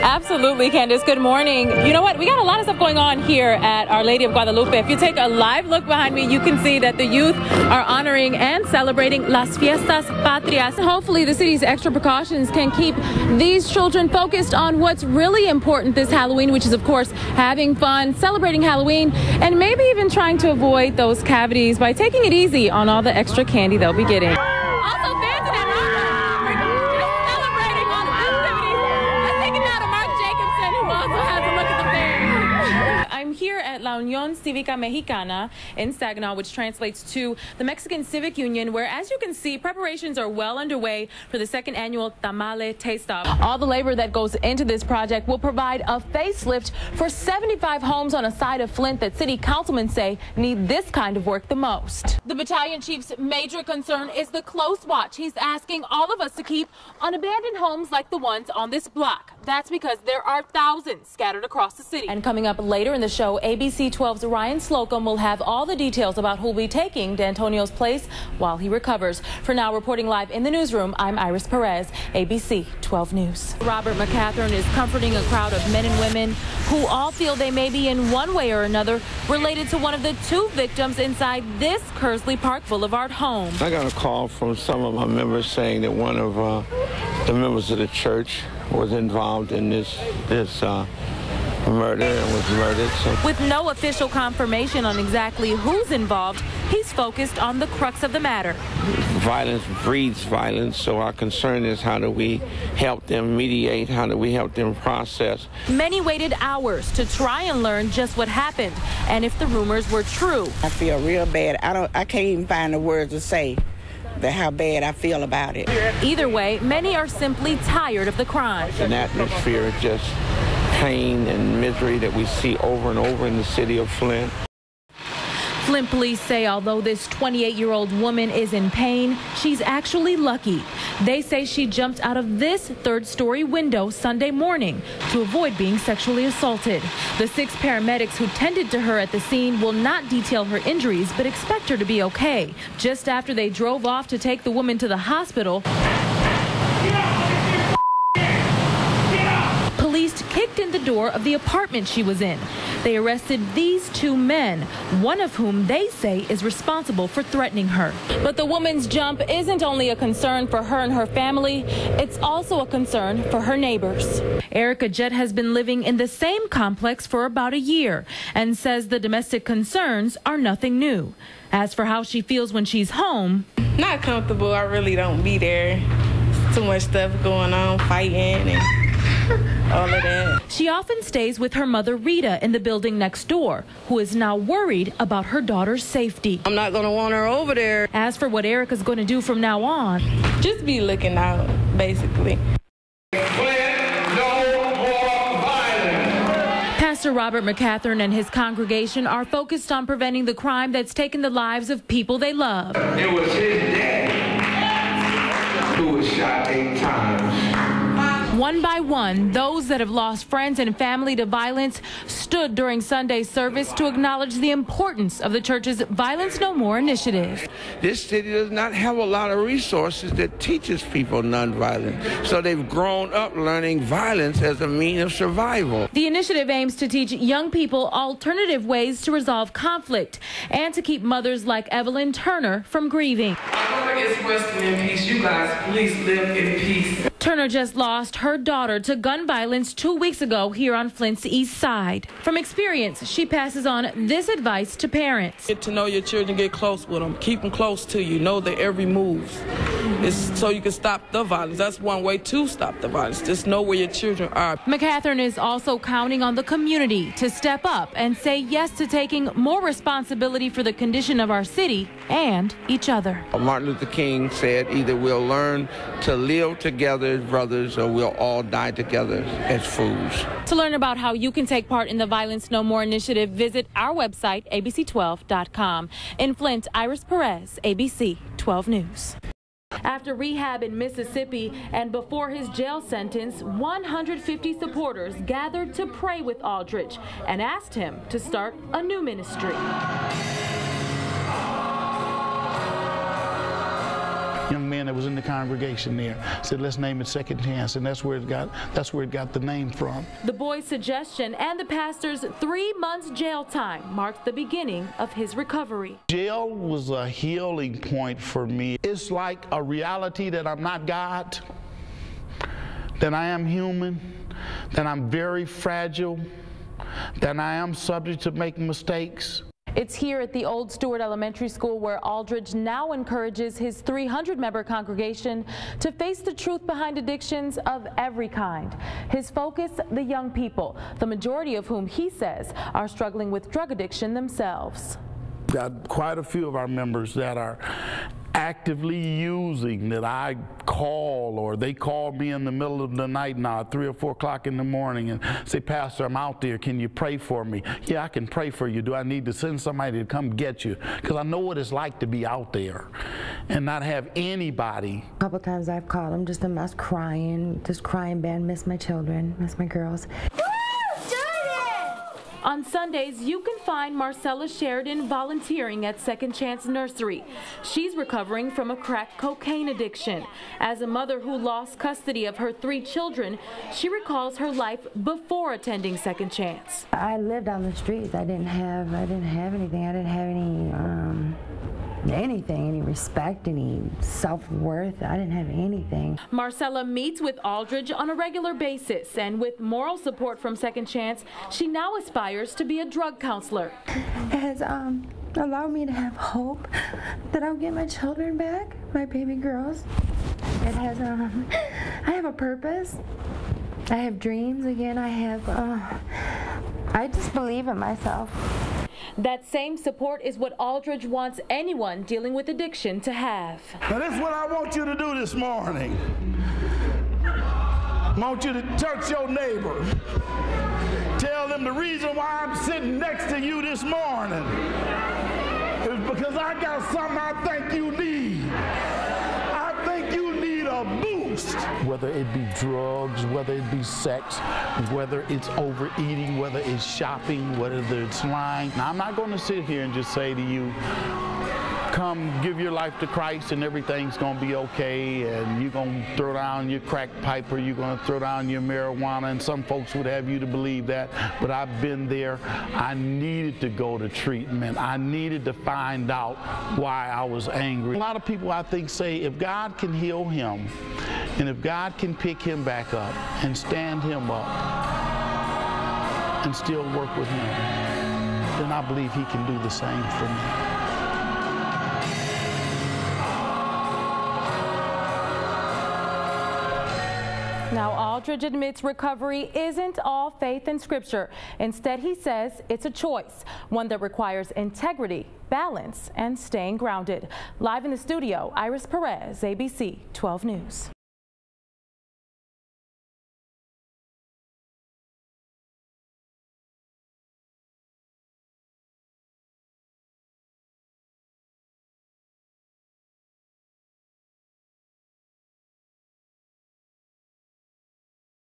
Absolutely, Candace. Good morning. You know what? We got a lot of stuff going on here at Our Lady of Guadalupe. If you take a live look behind me, you can see that the youth are honoring and celebrating Las Fiestas Patrias. Hopefully, the city's extra precautions can keep these children focused on what's really important this Halloween, which is, of course, having fun, celebrating Halloween, and maybe even trying to avoid those cavities by taking it easy on all the extra candy they'll be getting. Also, fans and celebrating all the festivities. Let's take it now to Mark Jacobson, who also has a look at the fair. I'm here at La Unión Cívica Mexicana in Saginaw, which translates to the Mexican Civic Union, where, as you can see, preparations are well underway for the second annual Tamale Taste-Off. All the labor that goes into this project will provide a facelift for 75 homes on a side of Flint that city councilmen say need this kind of work the most. The battalion chief's major concern is the close watch he's asking all of us to keep on abandoned homes like the ones on this block. That's because there are thousands scattered across the city. And coming up later in the show, ABC 12's Ryan Slocum will have all the details about who'll be taking D'Antonio's place while he recovers. For now, reporting live in the newsroom, I'm Iris Perez, ABC 12 News. Robert McCathern is comforting a crowd of men and women who all feel they may be in one way or another related to one of the two victims inside this Kersley Park Boulevard home. I got a call from some of my members saying that one of the members of the church was involved in this murder and was murdered. So. With no official confirmation on exactly who's involved, he's focused on the crux of the matter. Violence breeds violence, so our concern is how do we help them mediate, how do we help them process. Many waited hours to try and learn just what happened and if the rumors were true. I feel real bad. I can't even find the words to say how bad I feel about it. Either way, many are simply tired of the crime. An atmosphere of just pain and misery that we see over and over in the city of Flint. Flint police say although this 28-year-old woman is in pain, she's actually lucky. They say she jumped out of this third-story window Sunday morning to avoid being sexually assaulted. The 6 paramedics who tended to her at the scene will not detail her injuries, but expect her to be okay. Just after they drove off to take the woman to the hospital, police kicked in the door of the apartment she was in. They arrested these 2 men, one of whom they say is responsible for threatening her. But the woman's jump isn't only a concern for her and her family, it's also a concern for her neighbors. Erica Jett has been living in the same complex for about a year and says the domestic concerns are nothing new. As for how she feels when she's home, not comfortable. I really don't be there. Too much stuff going on, fighting and all of that. She often stays with her mother Rita in the building next door, who is now worried about her daughter's safety. I'm not going to want her over there. As for what Erica's going to do from now on, just be looking out, basically. Pastor Robert McCathern and his congregation are focused on preventing the crime that's taken the lives of people they love. It was his dad who was shot 8 times. One by one, those that have lost friends and family to violence stood during Sunday's service to acknowledge the importance of the church's Violence No More initiative. This city does not have a lot of resources that teaches people nonviolence, so they've grown up learning violence as a means of survival. The initiative aims to teach young people alternative ways to resolve conflict and to keep mothers like Evelyn Turner from grieving. My mother is resting in peace. You guys, please live in peace. Turner just lost her daughter to gun violence 2 weeks ago here on Flint's East Side. From experience, she passes on this advice to parents. Get to know your children, get close with them, keep them close to you, know their every move. It's so you can stop the violence. That's one way to stop the violence. Just know where your children are. McCathern is also counting on the community to step up and say yes to taking more responsibility for the condition of our city and each other. Martin Luther King said either we'll learn to live together as brothers or we'll all die together as fools. To learn about how you can take part in the Violence No More initiative, visit our website, abc12.com. In Flint, Iris Perez, ABC 12 News. After rehab in Mississippi and before his jail sentence, 150 supporters gathered to pray with Aldrich and asked him to start a new ministry. Young man man that was in the congregation there. Said, let's name it Second Chance, and that's where it got the name from. The boy's suggestion and the pastor's 3 months jail time marked the beginning of his recovery. Jail was a healing point for me. It's like a reality that I'm not God, that I am human, that I'm very fragile, that I am subject to making mistakes. It's here at the Old Stewart Elementary School where Aldridge now encourages his 300-member congregation to face the truth behind addictions of every kind. His focus, the young people, the majority of whom he says are struggling with drug addiction themselves. Got quite a few of our members that are actively using, that I call, or they call me in the middle of the night now, 3 or 4 o'clock in the morning, and say, Pastor, I'm out there, can you pray for me? Yeah, I can pray for you. Do I need to send somebody to come get you? Because I know what it's like to be out there and not have anybody. A couple times I've called them just a mess, crying bad, miss my children, miss my girls. On Sundays, you can find Marcella Sheridan volunteering at Second Chance Nursery. She's recovering from a crack cocaine addiction. As a mother who lost custody of her 3 children, she recalls her life before attending Second Chance. I lived on the streets. I didn't have anything. I didn't have any respect, any self-worth. I didn't have anything. Marcella meets with Aldridge on a regular basis, and with moral support from Second Chance, she now aspires to be a drug counselor. It has allowed me to have hope that I'll get my children back, my baby girls. It has, I have a purpose. I have dreams again. I just believe in myself. That same support is what Aldridge wants anyone dealing with addiction to have. Now this is what I want you to do this morning. I want you to touch your neighbor. Tell them the reason why I'm sitting next to you this morning is because I got something I think you need. I think you need a boost. Whether it be drugs, whether it be sex, whether it's overeating, whether it's shopping, whether it's lying. Now, I'm not going to sit here and just say to you, come give your life to Christ and everything's going to be okay, and you're going to throw down your crack pipe, or you're going to throw down your marijuana, and some folks would have you to believe that, but I've been there. I needed to go to treatment. I needed to find out why I was angry. A lot of people, I think, say if God can heal him, and if God can pick him back up and stand him up and still work with him, then I believe he can do the same for me. Now, Aldridge admits recovery isn't all faith in Scripture. Instead, he says it's a choice, one that requires integrity, balance, and staying grounded. Live in the studio, Iris Perez, ABC 12 News.